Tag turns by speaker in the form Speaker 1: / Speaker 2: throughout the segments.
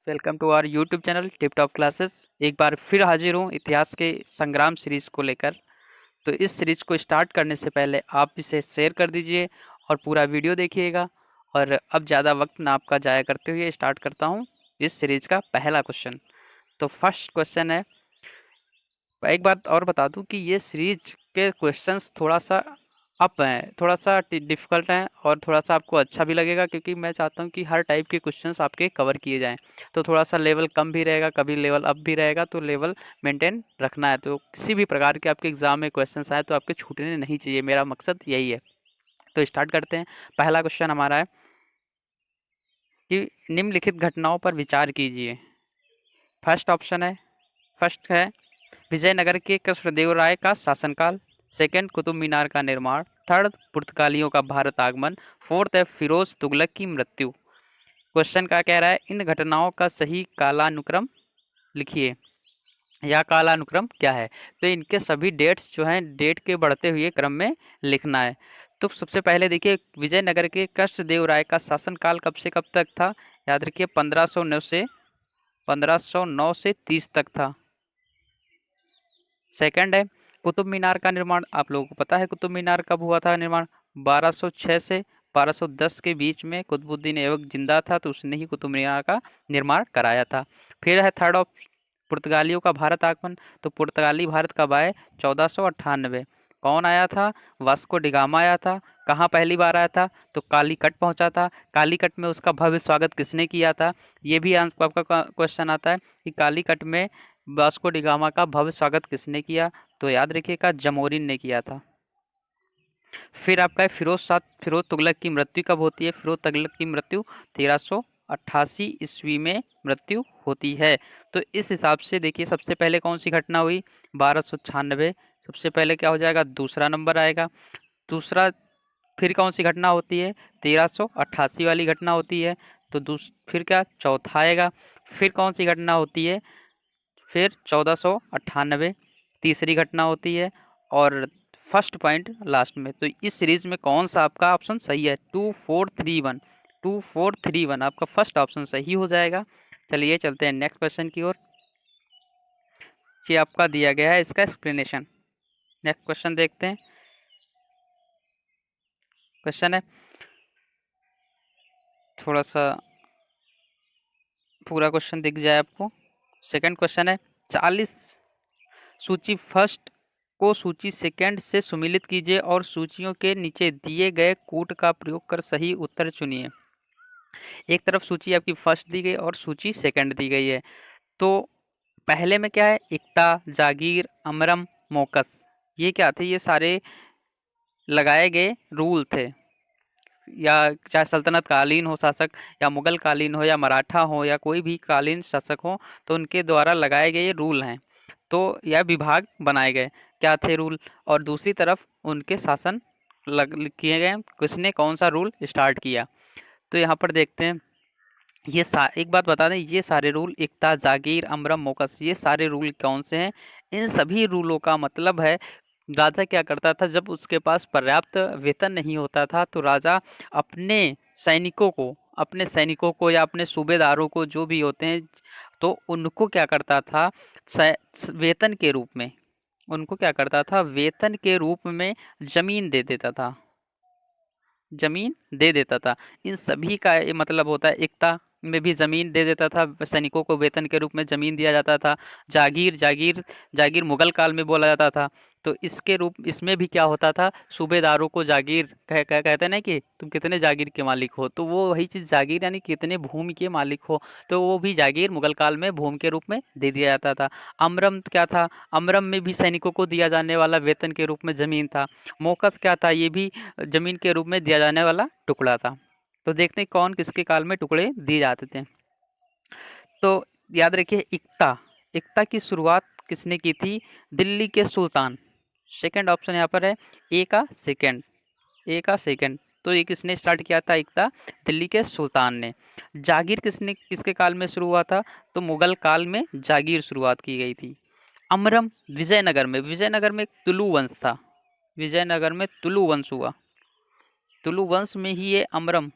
Speaker 1: Welcome to our YouTube channel tip top classes. एक बार फिर हाजिर हूँ इतिहास के संग्राम सीरीज को लेकर। तो इस सीरीज को स्टार्ट करने से पहले आप इसे शेयर कर दीजिए और पूरा वीडियो देखिएगा। और अब ज़्यादा वक्त ना आपका जाया करते हुए स्टार्ट करता हूँ इस सीरीज का पहला क्वेश्चन। तो फर्स्ट क्वेश्चन है, एक बात और बता दूं कि ये सीरीज के क्वेश्चंस थोड़ा सा अप हैं, थोड़ा सा डिफ़िकल्ट हैं और थोड़ा सा आपको अच्छा भी लगेगा, क्योंकि मैं चाहता हूँ कि हर टाइप के क्वेश्चंस आपके कवर किए जाएं। तो थोड़ा सा लेवल कम भी रहेगा, कभी लेवल अप भी रहेगा, तो लेवल मेंटेन रखना है। तो किसी भी प्रकार के आपके एग्ज़ाम में क्वेश्चंस आए तो आपके छूटने नहीं चाहिए, मेरा मकसद यही है। तो स्टार्ट करते हैं। पहला क्वेश्चन हमारा है कि निम्नलिखित घटनाओं पर विचार कीजिए। फर्स्ट ऑप्शन है, फर्स्ट है विजयनगर के कृष्णदेवराय का शासनकाल। सेकंड, कुतुब मीनार का निर्माण। थर्ड, पुर्तगालियों का भारत आगमन। फोर्थ है फिरोज तुगलक की मृत्यु। क्वेश्चन क्या कह रहा है, इन घटनाओं का सही कालानुक्रम लिखिए या कालानुक्रम क्या है। तो इनके सभी डेट्स जो हैं, डेट के बढ़ते हुए क्रम में लिखना है। तो सबसे पहले देखिए, विजयनगर के कृष्णदेवराय का शासनकाल कब से कब तक था। याद रखिए 1509 से 30 तक था। सेकंड है कुतुब मीनार का निर्माण। आप लोगों को पता है कुतुब मीनार कब हुआ था निर्माण, 1206 से 1210 के बीच में कुतुबुद्दीन ऐबक जिंदा था तो उसने ही कुतुब मीनार का निर्माण कराया था। फिर है थर्ड ऑप्शन, पुर्तगालियों का भारत आगमन। तो पुर्तगाली भारत कब आए, 1498। कौन आया था, वास्को डिगामा आया था। कहाँ पहली बार आया था, तो कालीकट पहुंचा था। कालीकट में उसका भव्य स्वागत किसने किया था। ये भी आपका क्वेश्चन आता है कि कालीकट में वास्को डिगामा का भव्य स्वागत किसने किया। तो याद रखिएगा जमोरिन ने किया था। फिर आपका है फिरोज तुगलक की मृत्यु कब होती है। फिरोज तुगलक की मृत्यु 1388 ईस्वी में मृत्यु होती है। तो इस हिसाब से देखिए, सबसे पहले कौन सी घटना हुई, 1296। सबसे पहले क्या हो जाएगा, दूसरा नंबर आएगा। दूसरा, फिर कौन सी घटना होती है, 1388 वाली घटना होती है। तो फिर क्या, चौथा आएगा। फिर कौन सी घटना होती है, फिर 1498 तीसरी घटना होती है। और फर्स्ट पॉइंट लास्ट में। तो इस सीरीज में कौन सा आपका ऑप्शन सही है, 2431। 2431 आपका फर्स्ट ऑप्शन सही हो जाएगा। चलिए चलते हैं नेक्स्ट क्वेश्चन की ओर। ये आपका दिया गया है इसका एक्सप्लेनेशन। नेक्स्ट क्वेश्चन देखते हैं। क्वेश्चन है, थोड़ा सा पूरा क्वेश्चन दिख जाए आपको। सेकंड क्वेश्चन है, 40 सूची फर्स्ट को सूची सेकंड से सुमिलित कीजिए और सूचियों के नीचे दिए गए कूट का प्रयोग कर सही उत्तर चुनिए। एक तरफ सूची आपकी फर्स्ट दी गई और सूची सेकंड दी गई है। तो पहले में क्या है, इक्ता, जागीर, अमरम, मोकस, ये क्या थे, ये सारे लगाए गए रूल थे। या चाहे सल्तनत कालीन हो शासक, या मुगल कालीन हो, या मराठा हो, या कोई भी कालीन शासक हो, तो उनके द्वारा लगाए गए रूल हैं। तो यह विभाग बनाए गए, क्या थे रूल। और दूसरी तरफ उनके शासन किए गए, किसने कौन सा रूल स्टार्ट किया। तो यहाँ पर देखते हैं, एक बात बता दें, ये सारे रूल इक्ता, जागीर, अमरम, मोकस, ये सारे रूल कौन से हैं। इन सभी रूलों का मतलब है, राजा क्या करता था, जब उसके पास पर्याप्त वेतन नहीं होता था तो राजा अपने सैनिकों को या अपने सूबेदारों को, जो भी होते हैं, तो उनको क्या करता था, वेतन के रूप में, उनको क्या करता था, वेतन के रूप में जमीन दे देता था, जमीन दे देता था। इन सभी का ये मतलब होता है, एकता में भी जमीन दे देता था, सैनिकों को वेतन के रूप में जमीन दिया जाता था। जागीर जागीर जागीर मुगल काल में बोला जाता था। तो इसके रूप इसमें भी क्या होता था, सूबेदारों को जागीर कहते हैं ना कि तुम कितने जागीर के मालिक हो, तो वो वही चीज़ जागीर यानी कितने भूमि के मालिक हो, तो वो भी जागीर मुगल काल में भूमि के रूप में दे दिया जाता था। अमरम क्या था, अमरम में भी सैनिकों को दिया जाने वाला वेतन के रूप में जमीन था। मोकस क्या था, ये भी जमीन के रूप में दिया जाने वाला टुकड़ा था। तो देखते हैं कौन किसके काल में टुकड़े दिए जाते थे। तो याद रखिए, इक्ता, इक्ता की शुरुआत किसने की थी, दिल्ली के सुल्तान। सेकंड ऑप्शन यहाँ पर है, ए का सेकंड। तो ये किसने स्टार्ट किया था, इक्ता, दिल्ली के सुल्तान ने। जागीर किसके काल में शुरू हुआ था, तो मुगल काल में जागीर शुरुआत की गई थी। अमरम विजयनगर में एक तुलु वंश था, विजयनगर में तुलु वंश हुआ, तुलु वंश में ही ये अमरम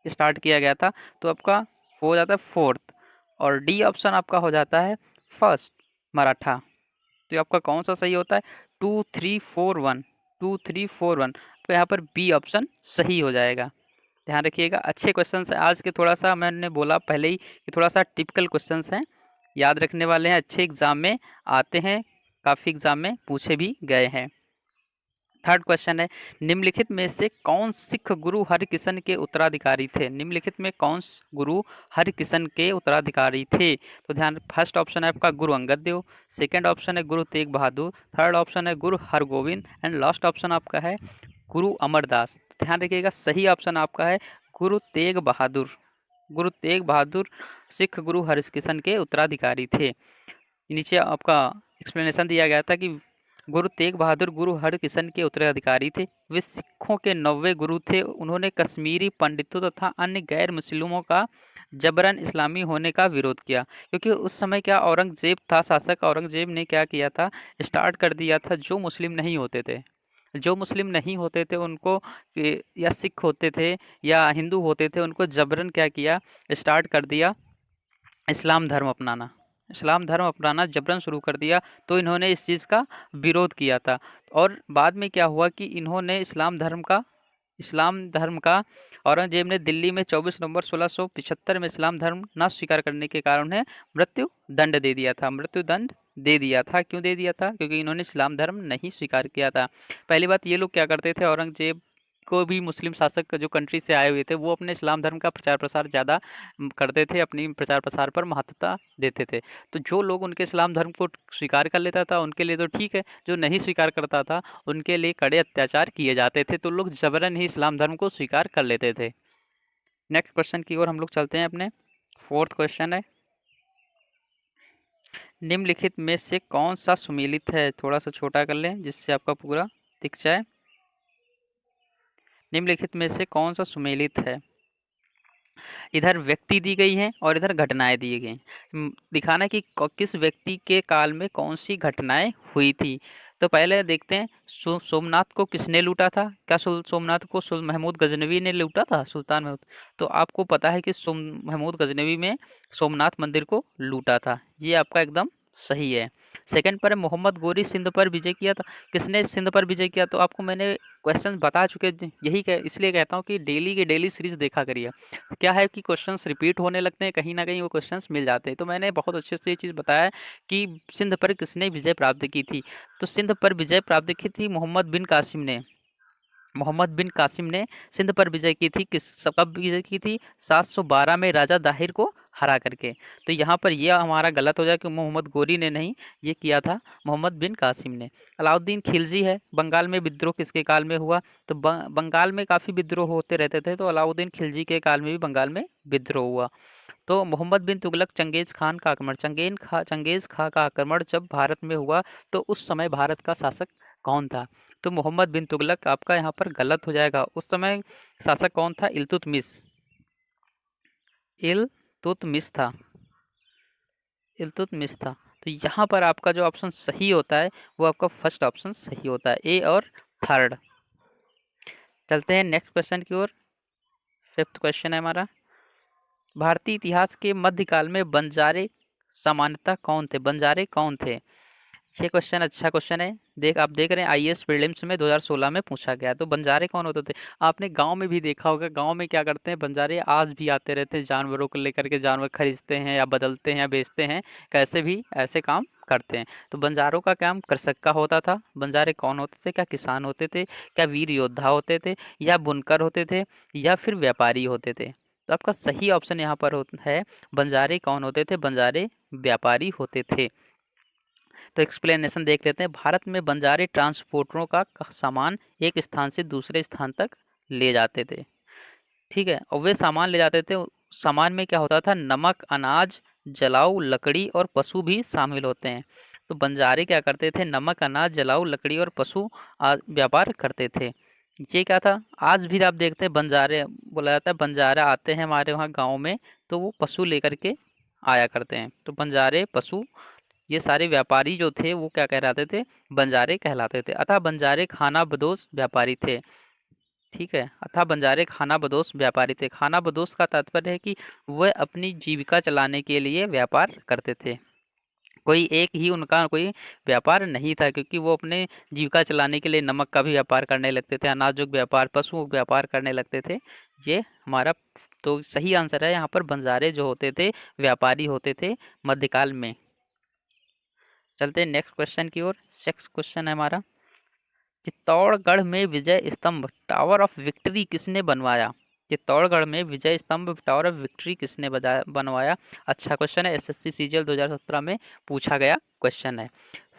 Speaker 1: स्टार्ट किया गया था। तो आपका हो जाता है फोर्थ। और डी ऑप्शन आपका हो जाता है फर्स्ट, मराठा। तो ये आपका कौन सा सही होता है? 2341, 2341। तो यहाँ पर बी ऑप्शन सही हो जाएगा। ध्यान रखिएगा, अच्छे क्वेश्चन है आज के। थोड़ा सा मैंने बोला पहले ही कि थोड़ा सा टिपिकल क्वेश्चन हैं, याद रखने वाले हैं, अच्छे एग्जाम में आते हैं, काफ़ी एग्जाम में पूछे भी गए हैं। थर्ड क्वेश्चन है, निम्नलिखित में से कौन सिख गुरु हरकिशन के उत्तराधिकारी थे? निम्नलिखित में कौन गुरु हरकिशन के उत्तराधिकारी थे? तो ध्यान, फर्स्ट ऑप्शन है आपका गुरु अंगद देव, सेकंड ऑप्शन है गुरु तेग बहादुर, थर्ड ऑप्शन है गुरु हरगोविंद एंड लास्ट ऑप्शन आपका है गुरु अमरदास। ध्यान रखिएगा, सही ऑप्शन आपका है गुरु तेग बहादुर। गुरु तेग बहादुर सिख गुरु हरकिशन के उत्तराधिकारी थे। नीचे आपका एक्सप्लेनेशन दिया गया था कि गुरु तेग बहादुर गुरु हरकिशन के उत्तराधिकारी थे। वे सिखों के 9वें गुरु थे। उन्होंने कश्मीरी पंडितों तथा अन्य गैर मुस्लिमों का जबरन इस्लामी होने का विरोध किया, क्योंकि उस समय क्या औरंगजेब था शासक। औरंगजेब ने क्या किया था, स्टार्ट कर दिया था, जो मुस्लिम नहीं होते थे, जो मुस्लिम नहीं होते थे उनको, या सिख होते थे या हिंदू होते थे, उनको जबरन क्या किया, स्टार्ट कर दिया इस्लाम धर्म अपनाना। इस्लाम धर्म अपनाना जबरन शुरू कर दिया। तो इन्होंने इस चीज़ का विरोध किया था। और बाद में क्या हुआ कि इन्होंने इस्लाम धर्म का औरंगजेब ने दिल्ली में 24 नवंबर 1675 में इस्लाम धर्म न स्वीकार करने के कारण उन्हें मृत्यु दंड दे दिया था। मृत्यु दंड दे दिया था। क्यों दे दिया था? क्योंकि इन्होंने इस्लाम धर्म नहीं स्वीकार किया था। पहली बात, ये लोग क्या करते थे, औरंगजेब को भी मुस्लिम शासक जो कंट्री से आए हुए थे, वो अपने इस्लाम धर्म का प्रचार प्रसार ज़्यादा करते थे, अपनी प्रचार प्रसार पर महत्वता देते थे। तो जो लोग उनके इस्लाम धर्म को स्वीकार कर लेता था उनके लिए तो ठीक है, जो नहीं स्वीकार करता था उनके लिए कड़े अत्याचार किए जाते थे। तो लोग जबरन ही इस्लाम धर्म को स्वीकार कर लेते थे। नेक्स्ट क्वेश्चन की ओर हम लोग चलते हैं अपने। फोर्थ क्वेश्चन है, निम्नलिखित में से कौन सा सुमेलित है? थोड़ा सा छोटा कर लें जिससे आपका पूरा दिख जाए। निम्नलिखित में से कौन सा सुमेलित है? इधर व्यक्ति दी गई हैं और इधर घटनाएं दी गई। दिखाना कि किस व्यक्ति के काल में कौन सी घटनाएं हुई थी। तो पहले देखते हैं, सोमनाथ को किसने लूटा था? क्या सोमनाथ को महमूद गजनवी ने लूटा था? सुल्तान महमूद। तो आपको पता है कि महमूद गजनवी में सोमनाथ मंदिर को लूटा था। ये आपका एकदम सही है। सेकंड पर है, मोहम्मद गोरी सिंध पर विजय किया था। किसने सिंध पर विजय किया? तो आपको मैंने क्वेश्चन बता चुके, यही इसलिए कहता हूँ कि डेली के डेली सीरीज देखा करिए। क्या है कि क्वेश्चंस रिपीट होने लगते हैं, कहीं ना कहीं वो क्वेश्चंस मिल जाते हैं। तो मैंने बहुत अच्छे से ये चीज़ बताया कि सिंध पर किसने विजय प्राप्त की थी। तो सिंध पर विजय प्राप्त की थी मोहम्मद बिन कासिम ने। मोहम्मद बिन कासिम ने सिंध पर विजय की थी। कब विजय की थी? 712 में राजा दाहिर को हरा करके। तो यहाँ पर यह हमारा गलत हो जाए कि मोहम्मद गोरी ने नहीं, ये किया था मोहम्मद बिन कासिम ने। अलाउद्दीन खिलजी है। बंगाल में विद्रोह किसके काल में हुआ? तो बंगाल में काफ़ी विद्रोह होते रहते थे, तो अलाउद्दीन खिलजी के काल में भी बंगाल में विद्रोह हुआ। तो मोहम्मद बिन तुगलक चंगेज खान का आक्रमण, चंगेज खां का आक्रमण जब भारत में हुआ तो उस समय भारत का शासक कौन था? तो मोहम्मद बिन तुगलक आपका यहाँ पर गलत हो जाएगा। उस समय शासक कौन था? इल्तुतमिश। इल्तुतमिश था। इल्तुतमिश था। तो यहाँ पर आपका जो ऑप्शन सही होता है वो आपका फर्स्ट ऑप्शन सही होता है, ए और थर्ड। चलते हैं नेक्स्ट क्वेश्चन की ओर। फिफ्थ क्वेश्चन है हमारा, भारतीय इतिहास के मध्यकाल में बंजारे सामान्यतः कौन थे? बंजारे कौन थे? ये क्वेश्चन अच्छा क्वेश्चन है। आप देख रहे हैं आईएएस प्रीलिम्स में 2016 में पूछा गया। तो बंजारे कौन होते थे? आपने गांव में भी देखा होगा, गांव में क्या करते हैं बंजारे, आज भी आते रहते हैं, जानवरों को लेकर के जानवर खरीदते हैं या बदलते हैं या बेचते हैं, कैसे भी ऐसे काम करते हैं। तो बंजारों का काम कृषक का होता था। बंजारे कौन होते थे? क्या किसान होते थे? क्या वीर योद्धा होते थे? या बुनकर होते थे? या फिर व्यापारी होते थे? तो आपका सही ऑप्शन यहाँ पर है, बंजारे कौन होते थे? बंजारे व्यापारी होते थे। तो एक्सप्लेनेशन देख लेते हैं। भारत में बंजारे ट्रांसपोर्टरों का सामान एक स्थान से दूसरे स्थान तक ले जाते थे। ठीक है, और वे सामान ले जाते थे, सामान में क्या होता था? नमक, अनाज, जलाऊ, लकड़ी और पशु भी शामिल होते हैं। तो बंजारे क्या करते थे? नमक, अनाज, जलाऊ, लकड़ी और पशु व्यापार करते थे। ये क्या था? आज भी आप देखते हैं बंजारे, बोला जाता है बंजारा आते हैं हमारे वहाँ गाँव में, तो वो पशु लेकर के आया करते हैं। तो बंजारे पशु, ये सारे व्यापारी जो थे वो क्या कहलाते थे? बंजारे कहलाते थे। अतः बंजारे खाना बदोश व्यापारी थे। ठीक है। अतः बंजारे खानाबदोश व्यापारी थे। खानाबदोश का तात्पर्य है कि वह अपनी जीविका चलाने के लिए व्यापार करते थे। कोई एक ही उनका कोई व्यापार नहीं था, क्योंकि वो अपने जीविका चलाने के लिए नमक का भी व्यापार करने लगते थे, अनाजों का व्यापार, पशुओं का व्यापार करने लगते थे। ये हमारा तो सही आंसर है यहाँ पर, बंजारे जो होते थे व्यापारी होते थे मध्यकाल में। चलते हैं नेक्स्ट क्वेश्चन की ओर। नेक्स्ट क्वेश्चन है हमारा, चित्तौड़गढ़ में विजय स्तंभ टावर ऑफ विक्ट्री किसने बनवाया? चित्तौड़गढ़ में विजय स्तंभ टावर ऑफ विक्ट्री किसने बनवाया? अच्छा क्वेश्चन है, एसएससी सीजीएल 2017 में पूछा गया क्वेश्चन है।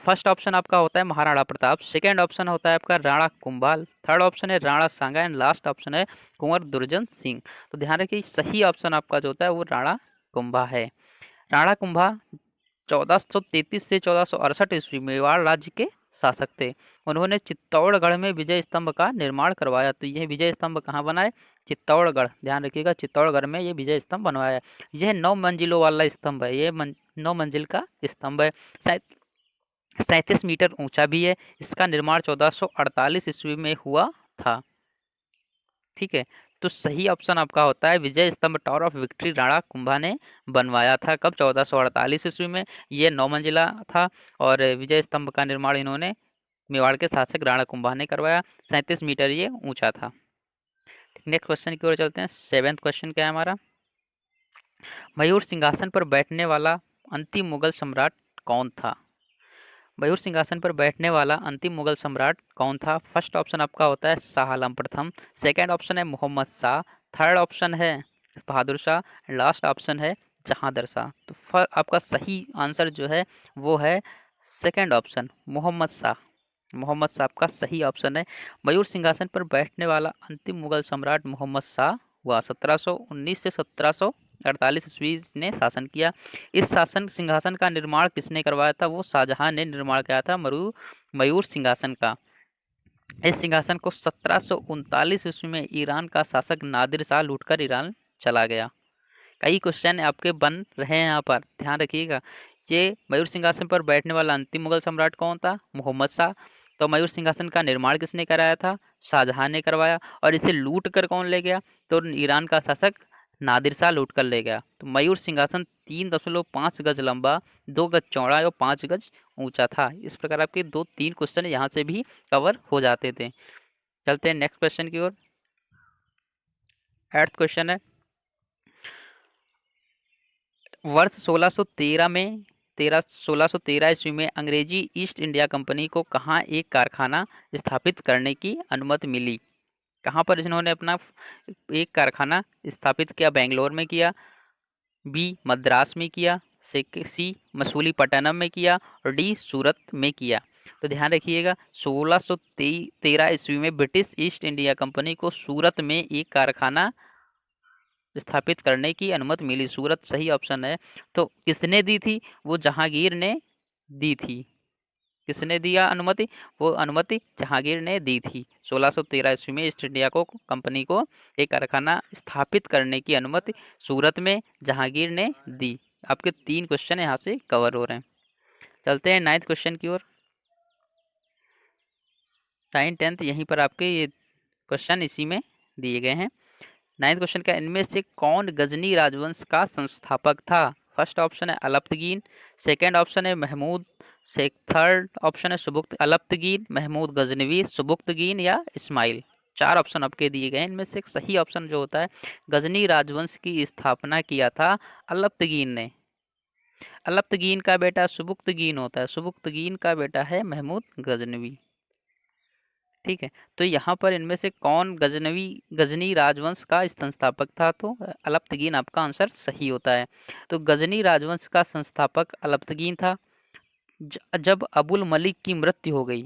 Speaker 1: फर्स्ट ऑप्शन आपका होता है महाराणा प्रताप, सेकेंड ऑप्शन होता है आपका राणा कुंभाल, थर्ड ऑप्शन है राणा सांगा एंड लास्ट ऑप्शन है कुंवर दुर्जन सिंह। तो ध्यान रखिए सही ऑप्शन आपका जो होता है वो राणा कुंभा है। राणा कुंभा 1433 से 1468 ईस्वी मेवाड़ राज्य के शासक थे। उन्होंने चित्तौड़गढ़ में विजय स्तंभ का निर्माण करवाया। तो यह विजय स्तंभ कहाँ बना है? चित्तौड़गढ़, ध्यान रखिएगा चित्तौड़गढ़ में ये विजय स्तंभ बनवाया है। यह 9 मंजिलों वाला स्तंभ है, ये 9 मंजिल का स्तंभ है, 37 मीटर ऊंचा भी है। इसका निर्माण 1448 ईस्वी में हुआ था। ठीक है, तो सही ऑप्शन आपका होता है विजय स्तंभ tower of victory Rana Kumbha ने बनवाया था। कब? 1448 ईस्वी में। ये 9 मंजिला था और विजय स्तंभ का निर्माण इन्होंने मेवाड़ के शासक राणा कुंभा ने करवाया। 37 मीटर ये ऊंचा था। नेक्स्ट क्वेश्चन की ओर चलते हैं। 7th क्वेश्चन क्या है हमारा, मयूर सिंहासन पर बैठने वाला अंतिम मुगल सम्राट कौन था? मयूर सिंहासन पर बैठने वाला अंतिम मुगल सम्राट कौन था? फर्स्ट ऑप्शन आपका होता है शाह आलम प्रथम, सेकंड ऑप्शन है मोहम्मद शाह, थर्ड ऑप्शन है बहादुर शाह, लास्ट ऑप्शन है जहांदर शाह। तो आपका सही आंसर जो है वो है सेकंड ऑप्शन मोहम्मद शाह। मोहम्मद शाह आपका सही ऑप्शन है। मयूर सिंहासन पर बैठने वाला अंतिम मुगल सम्राट मोहम्मद शाह हुआ। 1719 से 1748 ईस्वी ने शासन किया। इस शासन सिंहासन का निर्माण किसने करवाया था? वो शाहजहां ने निर्माण किया था मयूर सिंहासन का। इस सिंहासन को 1739 ईस्वी में ईरान का शासक नादिर शाह लूटकर ईरान चला गया। कई क्वेश्चन आपके बन रहे हैं यहाँ पर, ध्यान रखिएगा। ये मयूर सिंहासन पर बैठने वाला अंतिम मुगल सम्राट कौन था? मोहम्मद शाह। तो मयूर सिंहासन का निर्माण किसने कराया था? शाहजहां ने करवाया। और इसे लूट कर कौन ले गया? तो ईरान का शासक नादिर शाह लूट कर ले गया। तो मयूर सिंहासन 3.5 गज लंबा, 2 गज चौड़ा और 5 गज ऊंचा था। इस प्रकार आपके 2-3 क्वेश्चन यहाँ से भी कवर हो जाते थे। चलते हैं नेक्स्ट क्वेश्चन की ओर। 8th क्वेश्चन है, वर्ष 1613 ईस्वी में अंग्रेजी ईस्ट इंडिया कंपनी को कहाँ एक कारखाना स्थापित करने की अनुमति मिली? कहाँ पर इन्होंने अपना एक कारखाना स्थापित किया? बेंगलोर में किया, बी मद्रास में किया, सी मसूलीपट्टनम में किया और डी सूरत में किया। तो ध्यान रखिएगा 1613 ईस्वी में ब्रिटिश ईस्ट इंडिया कंपनी को सूरत में एक कारखाना स्थापित करने की अनुमति मिली। सूरत सही ऑप्शन है। तो किसने दी थी? वो जहांगीर ने दी थी। किसने दिया अनुमति? वो अनुमति जहांगीर ने दी थी। 1613 ईस्वी में ईस्ट इंडिया को कंपनी को एक कारखाना स्थापित करने की अनुमति सूरत में जहांगीर ने दी। आपके 3 क्वेश्चन यहाँ से कवर हो रहे हैं। चलते हैं 9th क्वेश्चन की ओर। 9th 10th यहीं पर आपके ये क्वेश्चन इसी में दिए गए हैं। 9th क्वेश्चन का, इनमें से कौन गजनी राजवंश का संस्थापक था? फर्स्ट ऑप्शन है अलप्तगीन, सेकंड ऑप्शन है महमूद, थर्ड ऑप्शन है अलप्तगीन, महमूद गजनवी, सुबुक्तगीन या इस्माइल। 4 ऑप्शन आपके दिए गए। इनमें से सही ऑप्शन जो होता है, गजनी राजवंश की स्थापना किया था अलप्तगीन ने। अलप्तगीन का बेटा सुबुक्तगीन होता है, सुबुक्तगीन का बेटा है महमूद गजनवी। ठीक है, तो यहाँ पर इनमें से कौन गजनी राजवंश का संस्थापक था? तो अलप्तगीन आपका आंसर सही होता है। तो गजनी राजवंश का संस्थापक अलप्तगीन था। जब अबुल मलिक की मृत्यु हो गई,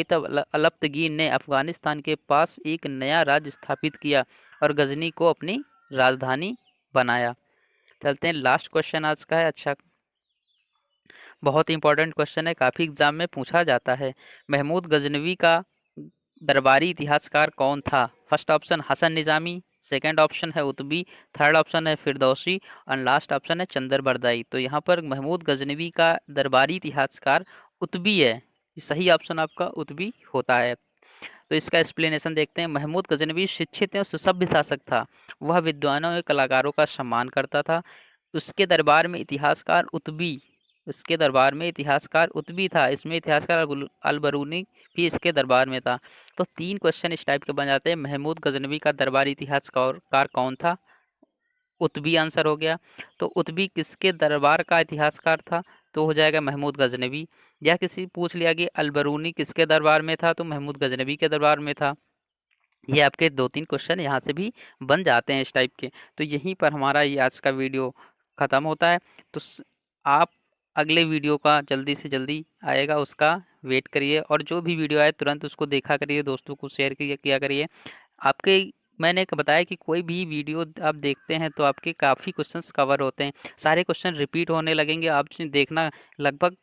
Speaker 1: तब अलप्तगीन ने अफगानिस्तान के पास एक नया राज्य स्थापित किया और गजनी को अपनी राजधानी बनाया। चलते हैं, लास्ट क्वेश्चन आज का है। अच्छा, बहुत इंपॉर्टेंट क्वेश्चन है, काफ़ी एग्जाम में पूछा जाता है। महमूद गजनवी का दरबारी इतिहासकार कौन था? फर्स्ट ऑप्शन हसन निज़ामी, सेकंड ऑप्शन है उतबी, थर्ड ऑप्शन है फिरदौसी और लास्ट ऑप्शन है चंदर बरदाई। तो यहाँ पर महमूद गजनवी का दरबारी इतिहासकार उतबी है। सही ऑप्शन आपका उतबी होता है। तो इसका एक्सप्लेनेशन देखते हैं। महमूद गजनवी शिक्षित एवं सुसभ्य शासक था। वह विद्वानों एवं कलाकारों का सम्मान करता था। उसके दरबार में इतिहासकार उतबी था। इसमें इतिहासकार अलबरूनी भी इसके दरबार में था। तो 3 क्वेश्चन इस टाइप के बन जाते हैं। महमूद गजनवी का दरबारी इतिहासकार कौन था? उतबी आंसर हो गया। तो उतबी किसके दरबार का इतिहासकार था? तो हो जाएगा महमूद गजनवी। या किसी पूछ लिया कि अलबरूनी किसके दरबार में था? तो महमूद गजनवी के दरबार में था। ये आपके 2-3 क्वेश्चन यहाँ से भी बन जाते हैं इस टाइप के। तो यहीं पर हमारा ये आज का वीडियो ख़त्म होता है। तो आप अगले वीडियो का जल्दी से जल्दी आएगा उसका वेट करिए, और जो भी वीडियो आए तुरंत उसको देखा करिए, दोस्तों को शेयर किया करिए। आपके मैंने बताया कि कोई भी वीडियो आप देखते हैं तो आपके काफ़ी क्वेश्चंस कवर होते हैं। सारे क्वेश्चन रिपीट होने लगेंगे, आपने देखना लगभग,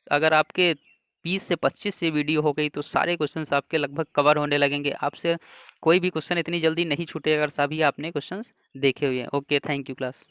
Speaker 1: अगर आपके 20 से 25 से वीडियो हो गई तो सारे क्वेश्चंस आपके लगभग कवर होने लगेंगे। आपसे कोई भी क्वेश्चन इतनी जल्दी नहीं छूटेगा अगर सभी आपने क्वेश्चंस देखे हुए हैं। Okay, thank you class.